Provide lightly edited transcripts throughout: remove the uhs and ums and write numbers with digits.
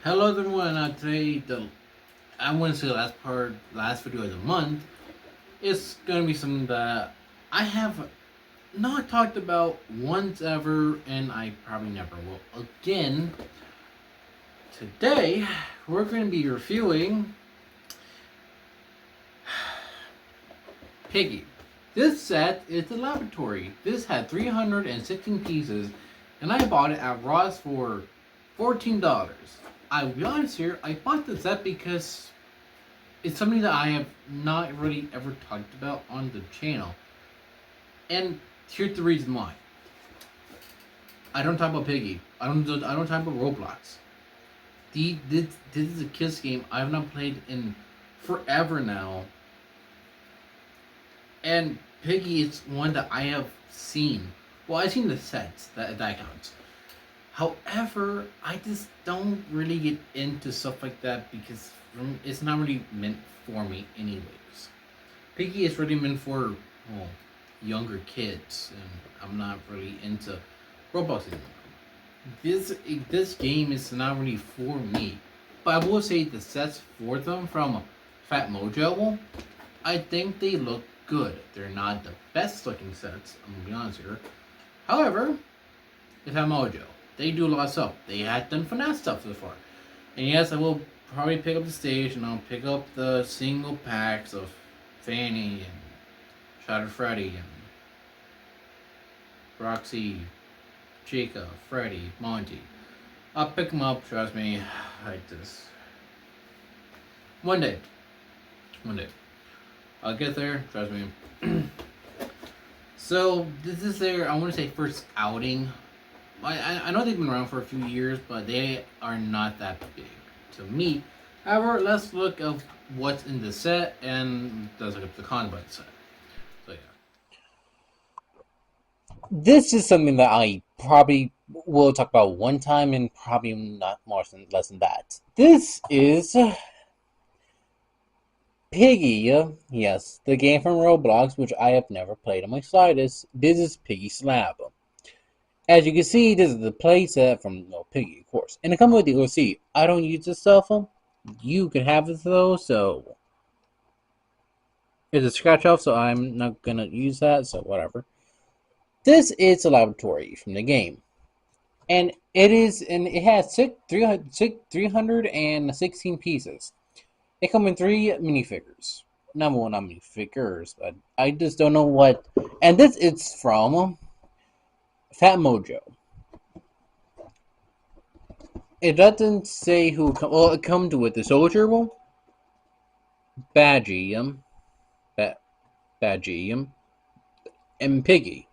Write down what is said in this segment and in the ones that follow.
Hello everyone. Today I want to say the last video of the month is gonna be something that I have not talked about once ever, and I probably never will again. Today we're going to be reviewing Piggy. This set is the laboratory. This had 316 pieces, and I bought it at Ross for $14. I'll be honest here, I bought the set because it's something that I have not really ever talked about on the channel. And here's the reason why. I don't talk about Piggy. I don't talk about Roblox. This is a kids game I have not played in forever now. And Piggy is one that I have seen. Well, I've seen the sets that counts. However, I just don't really get into stuff like that because it's not really meant for me, anyways. Piggy is really meant for well, younger kids, and I'm not really into Roblox anymore. This game is not really for me, but I will say the sets for them from Fat Mojo, I think they look good. They're not the best looking sets, I'm gonna be honest here. However, it's Fat Mojo. They do a lot of stuff. They had done FNAF stuff before. And yes, I will probably pick up the stage and I'll pick up the single packs of Fanny and Shadow Freddy and Roxy, Chica, Freddy, Monty. I'll pick them up, trust me. I just. One day. One day. I'll get there, trust me. So, this is their, I want to say, first outing. I know they've been around for a few years, but they are not that big to me. However, let's look at what's in the set and let's look at the cons about the set. So yeah. This is something that I probably will talk about one time and probably not more than less than that. This is Piggy. Yes, the game from Roblox, which I have never played on my slightest. This is Piggy Slab. As you can see, this is the playset from Piggy, of course. And it comes with the OC. I don't use this cell phone. You can have it though, so it's a scratch off, so I'm not gonna use that, so whatever. This is a laboratory from the game. And it has 316 pieces. It comes in 3 minifigures. Number one, not minifigures, but I just don't know what. And this is from Fat Mojo. It doesn't say who. Well, it comes with the soldier, Badgie, Badgie, and Piggy.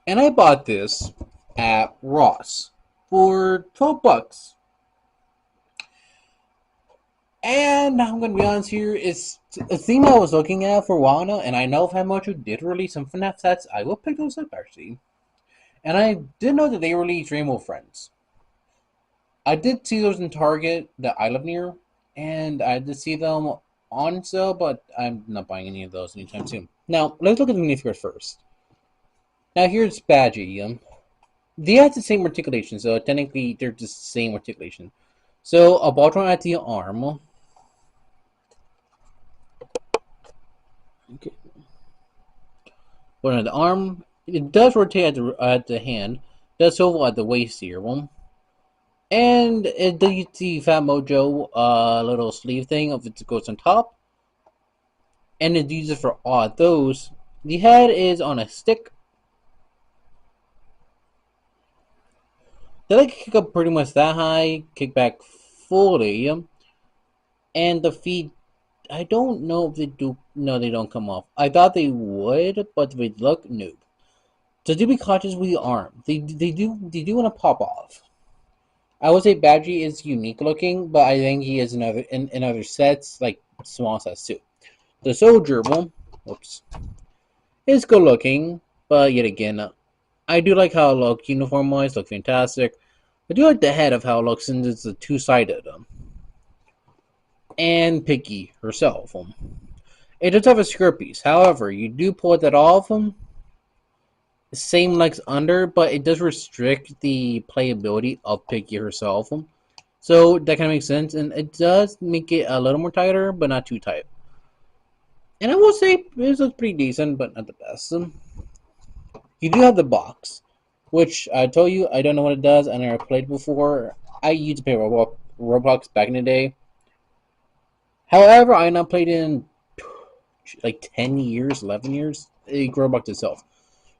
And I bought this at Ross for $12. And I'm gonna be honest here, it's a theme I was looking at for a while now, and I know Fat Mojo did release some FNAF sets. I will pick those up actually. And I did know that they released Rainbow Friends. I did see those in Target that I live near, and I did see them on sale, but I'm not buying any of those anytime soon. Now, let's look at the minifigures first. Now, here's Badgie. They have the same articulation, so technically they're just the same articulation. So, a Voltron at the arm. Okay. But on the arm, it does rotate at the hand, does swivel at the waist here, and it does the Fat Mojo little sleeve thing of it goes on top, and it uses for all those. The head is on a stick. They like kick up pretty much that high, kick back fully, and the feet. I don't know if they do. No, they don't come off. I thought they would, but they look noob. So do be cautious with the arm. They do want to pop off. I would say Badgie is unique looking, but I think he is in other sets, like small sets too. The soldier, whoops, is good looking, but yet again, I do like how it looks uniform wise, looks fantastic. I do like the head of how it looks since it's a two-sided. And Piggy herself. It does have a skirt piece. However, you do pull that off, same legs under, but it does restrict the playability of Piggy herself. So that kind of makes sense, and it does make it a little more tighter, but not too tight. And I will say it looks pretty decent, but not the best. You do have the box, which I told you I don't know what it does. I never played before. I used to play Roblox back in the day. However, I not played in like 10 years, 11 years. Roblox itself.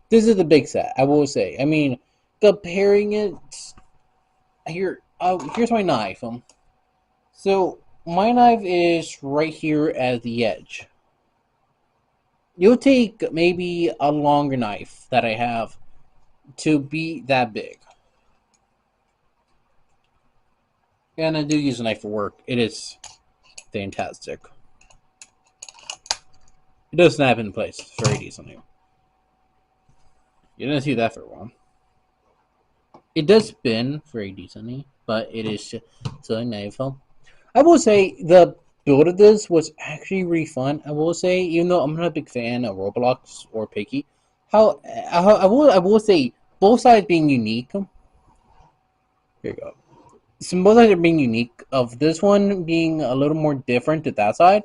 This is the big set. I will say. I mean, comparing it here. Here's my knife. So my knife is right here at the edge. You'll take maybe a longer knife that I have to be that big. And I do use a knife for work. It is fantastic. It does snap in place very decently. You didn't see that for a while. It does spin very decently, but it is still a knife. I will say the build of this was actually really fun. I will say, even though I'm not a big fan of Roblox or Piggy, I will say both sides being unique. Here you go. Some both sides are being unique. Of this one being a little more different to that side,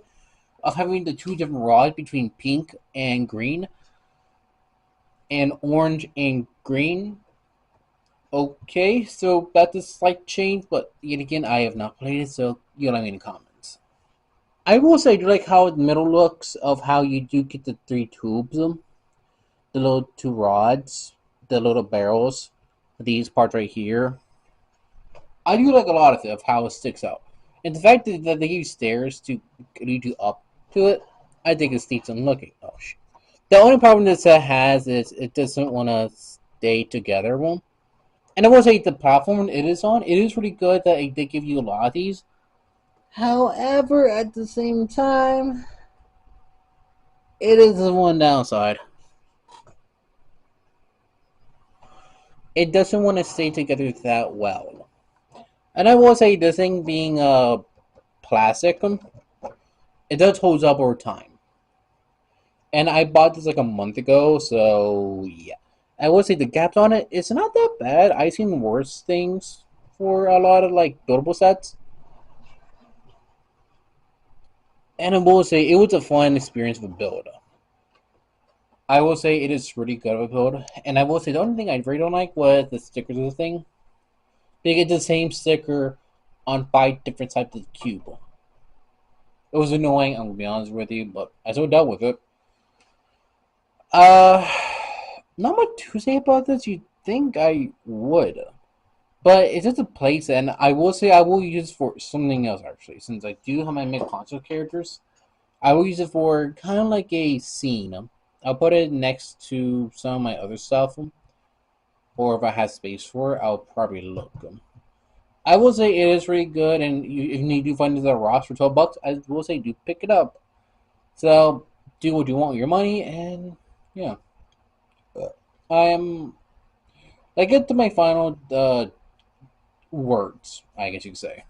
of having the two different rods between pink and green, and orange and green. Okay, so that's a slight change, but yet again, I have not played it, so you let me in the comments. I will say, I do like how the middle looks of how you do get the three tubes, the little two rods, the little barrels, these parts right here. I do like a lot of it, of how it sticks out. And the fact that they use stairs to lead you up to it, I think it's decent looking. Oh, shit. The only problem this set has is it doesn't want to stay together. Well, and I will say the platform it is on, it is really good that they give you a lot of these. However, at the same time, it is the one downside. It doesn't want to stay together that well. And I will say this thing being plastic, it does hold up over time. And I bought this like a month ago, so yeah. I will say the gaps on it, it's not that bad. I've seen worse things for a lot of like buildable sets. And I will say it was a fun experience with build. I will say it is really good of a build. And I will say the only thing I really don't like was the stickers of the thing. They get the same sticker on 5 different types of cube. It was annoying, I'm gonna be honest with you, but I still dealt with it. Uh, Not much to say about this. You'd think I would, but it's just a place, and I will say I will use it for something else actually. Since I do have my mid console characters, I will use it for kind of like a scene. I'll put it next to some of my other stuff, or if I have space for it, I'll probably look. I will say it is really good, and if you do find it at Ross for $12, I will say do pick it up. So do what you want with your money, and yeah, I'm. I get to my final words, I guess you could say.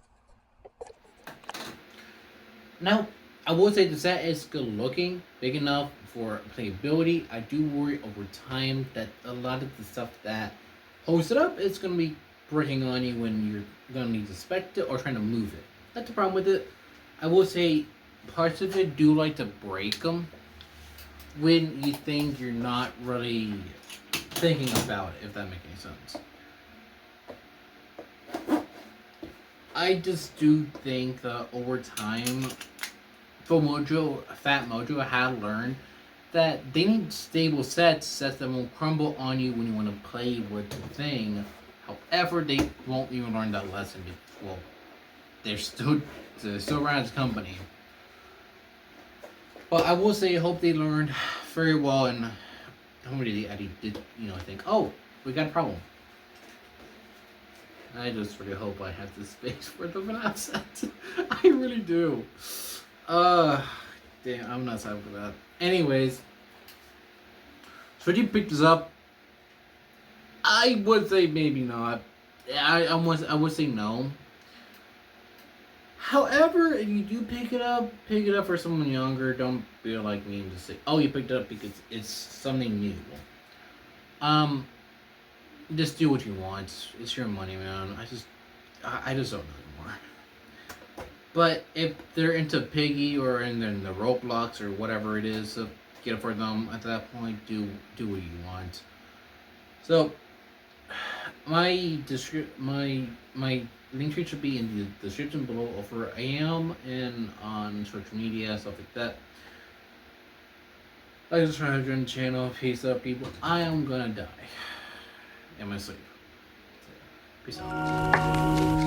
Now, I will say the set is good looking, big enough for playability. I do worry over time that a lot of the stuff that holds it up is going to be breaking on you when you're going to need to inspect it or trying to move it. That's the problem with it. I will say parts of it do like to break them when you think you're not really thinking about it, if that makes any sense. I just do think that over time, Fat Mojo had learned that they need stable sets that won't crumble on you when you want to play with the thing. However, they won't even learn that lesson. Well, they're still around as a company. But I will say, I hope they learned very well, and hopefully they did, think, oh, we got a problem. I just really hope I have the space for the FNAF set. I really do. Uh, Damn, I'm not excited for that. Anyways, should you pick this up? I would say maybe not. I would say no. However, if you do pick it up for someone younger. Don't feel like me and just say, "Oh, you picked it up because it's something new." Um, just do what you want. It's your money, man. I just don't know anymore. But if they're into Piggy or in the Roblox or whatever it is, get it for them. At that point, do what you want. So my link tree should be in the description below. Over I am and on social media stuff like that. Like, subscribe to the channel. Peace out, people. I am gonna die in my sleep. Peace out.